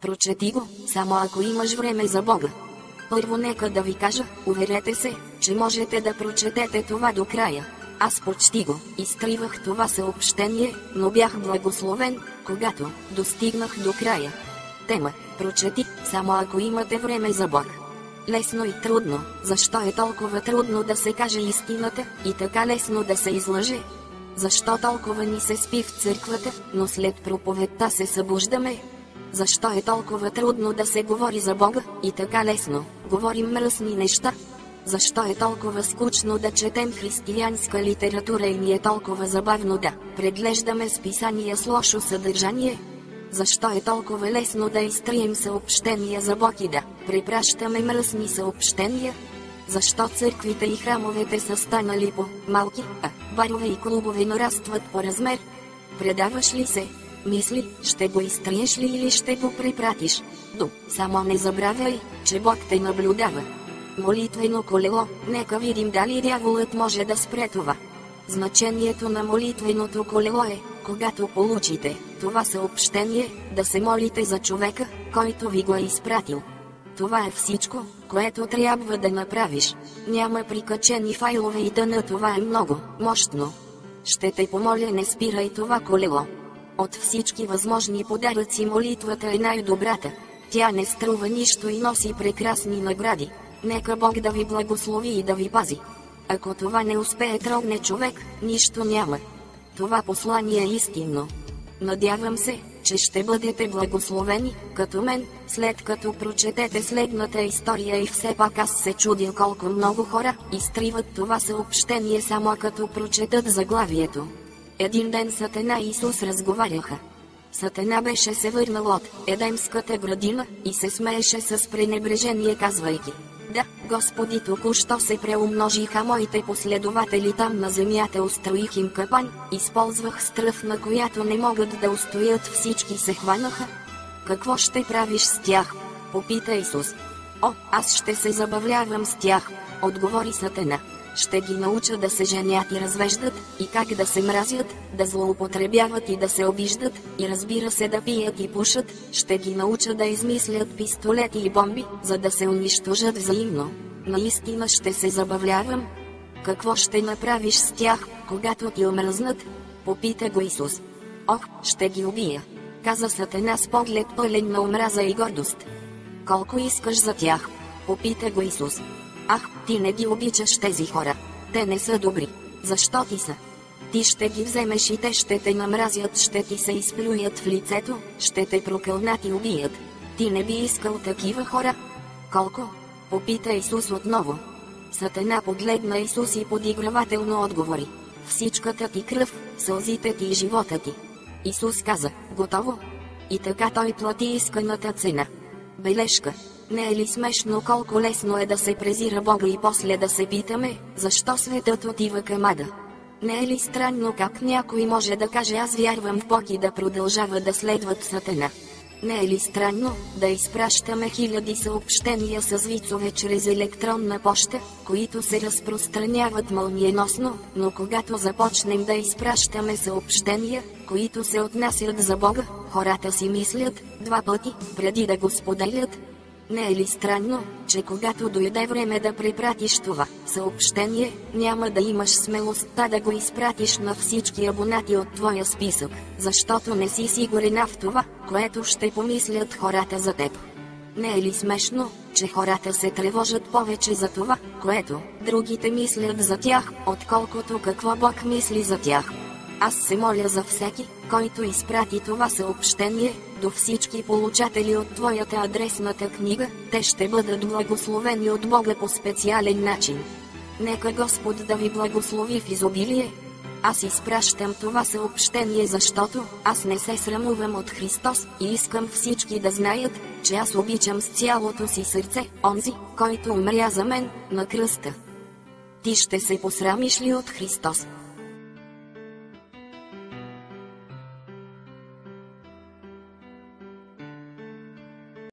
Прочети го, само ако имаш време за Бога. Първо нека да ви кажа, уверете се, че можете да прочетете това до края. Аз почти го изтривах това съобщение, но бях благословен, когато достигнах до края. Тема: прочети, само ако имате време за Бог. Лесно и трудно. Защо е толкова трудно да се каже истината и така лесно да се излъже? Защо толкова ни се спи в църквата, но след проповедта се събуждаме? Защо е толкова трудно да се говори за Бога и така лесно говорим мръсни неща? Защо е толкова скучно да четем християнска литература и ни е толкова забавно да преглеждаме списания с лошо съдържание? Защо е толкова лесно да изтрием съобщения за Бог и да препращаме мръсни съобщения? Защо църквите и храмовете са станали по-малки, а барове и клубове нарастват по размер? Предаваш ли се? Мисли, ще го изтриеш ли или ще го препратиш? Само не забравяй, че Бог те наблюдава. Молитвено колело, нека видим дали дяволът може да спре това. Значението на молитвеното колело е, когато получите това съобщение, да се молите за човека, който ви го е изпратил. Това е всичко, което трябва да направиш. Няма прикачени файлове и тъна, това е много мощно. Ще те помоля, не спирай това колело. От всички възможни подаръци молитвата е най-добрата. Тя не струва нищо и носи прекрасни награди. Нека Бог да ви благослови и да ви пази. Ако това не успее трогне човек, нищо няма. Това послание е истинно. Надявам се, че ще бъдете благословени, като мен, след като прочетете следната история. И все пак аз се чудя колко много хора изтриват това съобщение само като прочетат заглавието. Един ден Сатана и Исус разговаряха. Сатана беше се върнал от Едемската градина и се смееше с пренебрежение, казвайки: да, Господи, току-що се преумножиха моите последователи там на земята, устроих им капан, използвах стръв, на която не могат да устоят, всички се хванаха. Какво ще правиш с тях? Попита Исус. О, аз ще се забавлявам с тях, отговори Сатана. Ще ги науча да се женят и развеждат, и как да се мразят, да злоупотребяват и да се обиждат, и разбира се да пият и пушат. Ще ги науча да измислят пистолети и бомби, за да се унищожат взаимно. Наистина ще се забавлявам. Какво ще направиш с тях, когато ти омръзнат? Попита го Исус. Ох, ще ги убия, каза Сатана с поглед пълен на омраза и гордост. Колко искаш за тях? Попита го Исус. Ах, ти не ги обичаш тези хора. Те не са добри. Защо ти са? Ти ще ги вземеш и те ще те намразят, ще ти се изплюят в лицето, ще те прокълнат и убият. Ти не би искал такива хора? Колко? Попита Исус отново. Сатана погледна Исус и подигравателно отговори: всичката ти кръв, сълзите ти и живота ти. Исус каза: готово. И така той плати исканата цена. Бележка. Не е ли смешно колко лесно е да се презира Бога и после да се питаме, защо светът отива към ада? Не е ли странно как някой може да каже: аз вярвам в Бог и да продължава да следват Сатана? Не е ли странно да изпращаме хиляди съобщения с вицове чрез електронна поща, които се разпространяват мълниеносно, но когато започнем да изпращаме съобщения, които се отнасят за Бога, хората си мислят два пъти, преди да го споделят? Не е ли странно, че когато дойде време да препратиш това съобщение, няма да имаш смелостта да го изпратиш на всички абонати от твоя списък, защото не си сигурен в това, което ще помислят хората за теб? Не е ли смешно, че хората се тревожат повече за това, което другите мислят за тях, отколкото какво Бог мисли за тях? Аз се моля за всеки, който изпрати това съобщение, до всички получатели от твоята адресната книга, те ще бъдат благословени от Бога по специален начин. Нека Господ да ви благослови в изобилие. Аз изпращам това съобщение, защото аз не се срамувам от Христос и искам всички да знаят, че аз обичам с цялото си сърце онзи, който умря за мен на кръста. Ти ще се посрамиш ли от Христос?